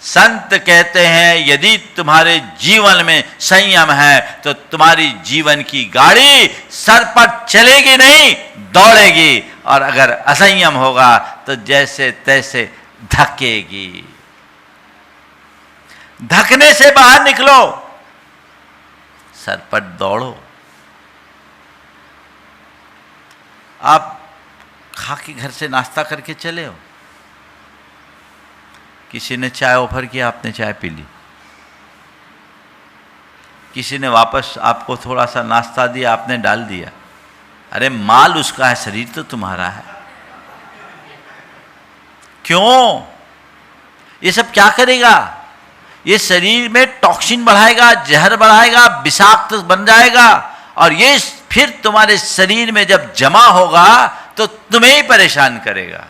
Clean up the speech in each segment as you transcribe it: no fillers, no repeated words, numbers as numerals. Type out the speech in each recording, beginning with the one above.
संत कहते हैं यदि तुम्हारे जीवन में संयम है तो तुम्हारी जीवन की गाड़ी सर पर चलेगी नहीं, दौड़ेगी, और अगर असंयम होगा तो जैसे तैसे धकेगी। धकने से बाहर निकलो, सर पर दौड़ो। आप खा के घर से नाश्ता करके चले हो, किसी ने चाय ऑफर किया, आपने चाय पी ली, किसी ने वापस आपको थोड़ा सा नाश्ता दिया, आपने डाल दिया। अरे माल उसका है, शरीर तो तुम्हारा है। क्यों? ये सब क्या करेगा? ये शरीर में टॉक्सिन बढ़ाएगा, जहर बढ़ाएगा, विषाक्त बन जाएगा, और ये फिर तुम्हारे शरीर में जब जमा होगा तो तुम्हें ही परेशान करेगा।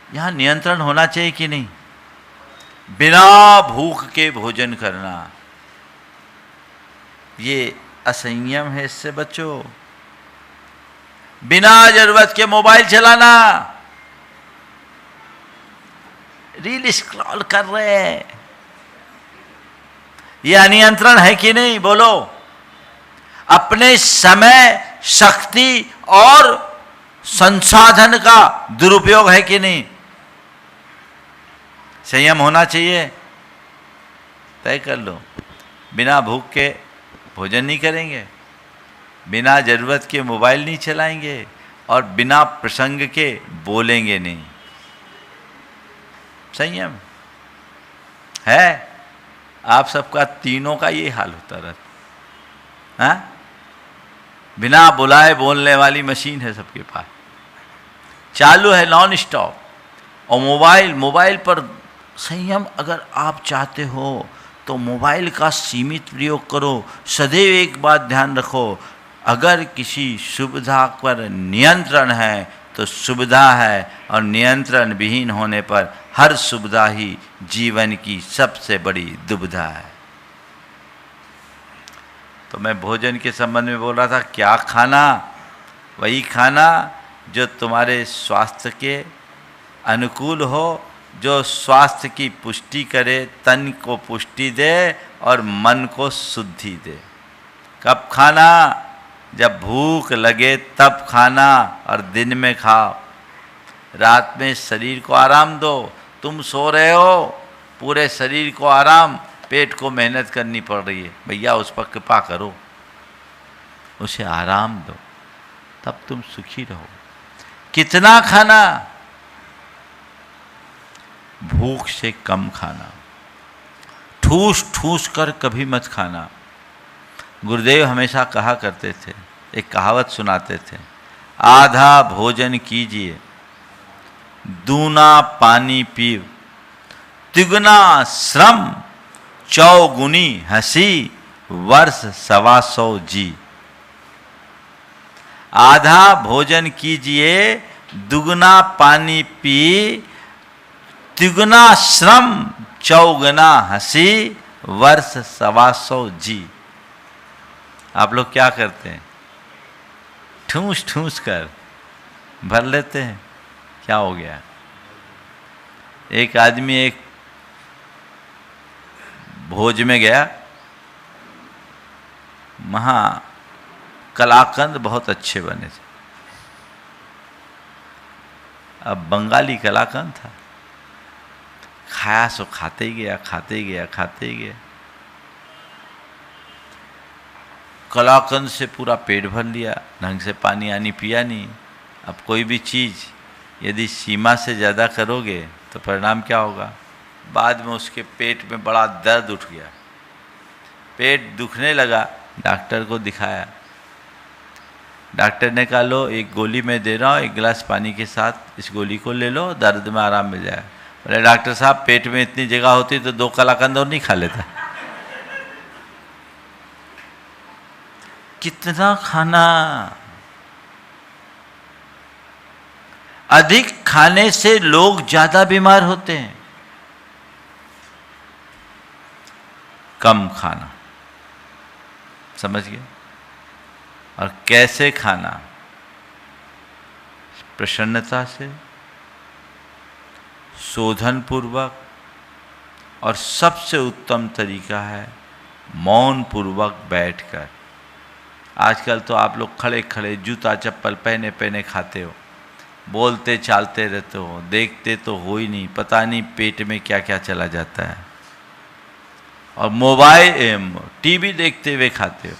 यहां नियंत्रण होना चाहिए कि नहीं? बिना भूख के भोजन करना, ये असंयम है, इससे बचो। बिना जरूरत के मोबाइल चलाना, रील स्क्रॉल कर रहे हैं, ये अनियंत्रण है कि नहीं? बोलो। अपने समय, शक्ति और संसाधन का दुरुपयोग है कि नहीं? संयम होना चाहिए। तय कर लो, बिना भूख के भोजन नहीं करेंगे, बिना जरूरत के मोबाइल नहीं चलाएंगे, और बिना प्रसंग के बोलेंगे नहीं। संयम है। आप सबका तीनों का ये हाल होता रहता है। बिना बुलाए बोलने वाली मशीन है सबके पास, चालू है नॉन स्टॉप। और मोबाइल पर संयम अगर आप चाहते हो तो मोबाइल का सीमित प्रयोग करो। सदैव एक बात ध्यान रखो, अगर किसी सुविधा पर नियंत्रण है तो सुविधा है, और नियंत्रण विहीन होने पर हर सुविधा ही जीवन की सबसे बड़ी दुविधा है। तो मैं भोजन के संबंध में बोल रहा था, क्या खाना? वही खाना जो तुम्हारे स्वास्थ्य के अनुकूल हो, जो स्वास्थ्य की पुष्टि करे, तन को पुष्टि दे और मन को शुद्धि दे। कब खाना? जब भूख लगे तब खाना, और दिन में खाओ। रात में शरीर को आराम दो। तुम सो रहे हो, पूरे शरीर को आराम, पेट को मेहनत करनी पड़ रही है, भैया उस पर कृपा करो, उसे आराम दो, तब तुम सुखी रहो। कितना खाना? भूख से कम खाना, ठूस ठूस कर कभी मत खाना। गुरुदेव हमेशा कहा करते थे, एक कहावत सुनाते थे, आधा भोजन कीजिए, दूना पानी पीव, तिगुना श्रम, चौगुनी हंसी, वर्ष 125 जी। आधा भोजन कीजिए, दुगना पानी पी, तिगुना श्रम, चौगुना हंसी, वर्ष 125 जी। आप लोग क्या करते हैं? ठूस ठूस कर भर लेते हैं। क्या हो गया? एक आदमी एक भोज में गया, वहाँ कलाकंद बहुत अच्छे बने थे। अब बंगाली कलाकंद था, खाया सो खाते ही गया, खाते ही गया, खाते ही गया। कलाकंद से पूरा पेट भर लिया, ढंग से पानी आनी पिया नहीं। अब कोई भी चीज़ यदि सीमा से ज़्यादा करोगे तो परिणाम क्या होगा? बाद में उसके पेट में बड़ा दर्द उठ गया, पेट दुखने लगा, डॉक्टर को दिखाया। डॉक्टर ने कहा लो एक गोली मैं दे रहा हूँ, एक गिलास पानी के साथ इस गोली को ले लो, दर्द में आराम मिल जाएगा। बोले डॉक्टर साहब पेट में इतनी जगह होती तो 2 कलाकंद और नहीं खा लेता। कितना खाना? अधिक खाने से लोग ज्यादा बीमार होते हैं। कम खाना, समझ गए? और कैसे खाना? प्रसन्नता से, शोधन पूर्वक, और सबसे उत्तम तरीका है मौन पूर्वक बैठकर। आजकल तो आप लोग खड़े खड़े जूता चप्पल पहने पहने खाते हो, बोलते चालते रहते हो, देखते तो हो ही नहीं, पता नहीं पेट में क्या क्या चला जाता है। और मोबाइल टीवी देखते हुए खाते हो।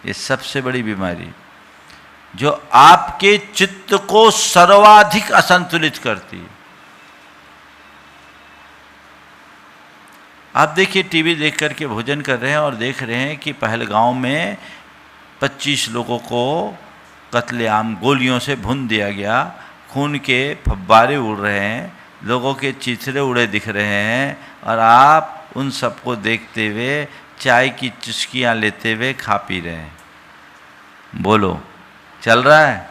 ये सबसे बड़ी बीमारी जो आपके चित्त को सर्वाधिक असंतुलित करती है। आप देखिए, टीवी देख करके भोजन कर रहे हैं और देख रहे हैं कि पहलगांव में 25 लोगों को कत्लेआम गोलियों से भून दिया गया, खून के फव्वारे उड़ रहे हैं, लोगों के चिथड़े उड़े दिख रहे हैं, और आप उन सबको देखते हुए चाय की चुस्कियां लेते हुए खा पी रहे हैं। बोलो, चल रहा है?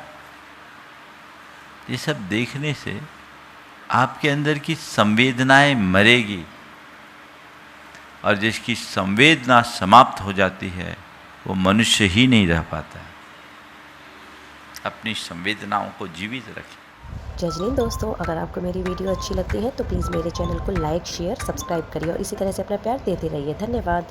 ये सब देखने से आपके अंदर की संवेदनाएं मरेगी, और जिसकी संवेदना समाप्त हो जाती है वो मनुष्य ही नहीं रह पाता है। अपनी संवेदनाओं को जीवित रखें। जय हिंद दोस्तों, अगर आपको मेरी वीडियो अच्छी लगती है तो प्लीज़ मेरे चैनल को लाइक शेयर सब्सक्राइब करिए और इसी तरह से अपना प्यार देते रहिए। धन्यवाद।